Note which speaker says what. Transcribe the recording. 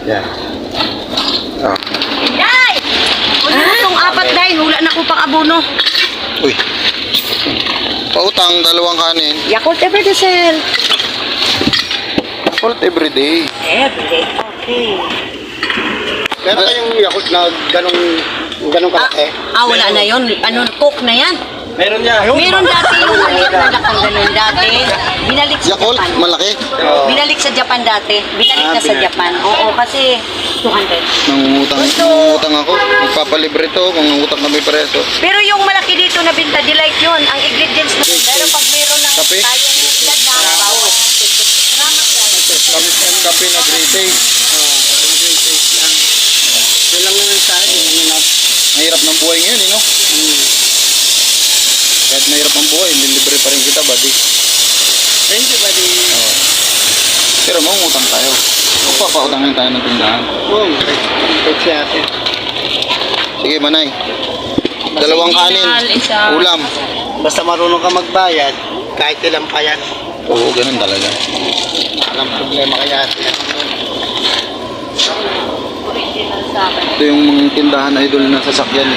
Speaker 1: Yan. Oh.
Speaker 2: Day! Wala na itong apat, Day. Wala na ko pang abono.
Speaker 1: Uy. Pautang, dalawang kanin.
Speaker 2: Yakult everyday, sir.
Speaker 1: Yakult everyday.
Speaker 2: Everyday. Okay.
Speaker 3: Meron kayong Yakult na ganong kalaki?
Speaker 2: Wala na yun. Ano, coke na yan.
Speaker 3: Meron niya.
Speaker 2: Meron dati yung maliit na lakang ganun dati. Binalik sa
Speaker 1: Yakult,
Speaker 2: Japan.
Speaker 1: malaki.
Speaker 2: Binalik sa Japan dati. Binalik na sa Japan. Oo, kasi 200.
Speaker 1: Nangungutang ako. Magpapalibre to, mangungutang kami pareso.
Speaker 2: Pero yung malaki dito na binta, delight yun. Ang ingredients na. Pero pag meron ng
Speaker 1: Kape?
Speaker 2: tayong edad na bawas. Salamat, guys.
Speaker 1: Kape na grade taste.
Speaker 3: Yun lang naman sa akin.
Speaker 1: Mahirap ng buhay ngayon, no? Kahit mahirap ang buhay, libre pa rin kita, buddy.
Speaker 3: Thank you, buddy.
Speaker 1: Pero mangungutang tayo. O papautangin tayo ng tindahan.
Speaker 3: Kasi atin.
Speaker 1: Sige, Manay. Dalawang kanin. Ulam.
Speaker 3: Basta marunong ka magbayad, kahit ilang pa yan.
Speaker 1: Oo, ganun talaga.
Speaker 3: Walang problema kaya atin.
Speaker 2: Original sa akin.
Speaker 1: Ito yung mga tindahan idol na sasakyan.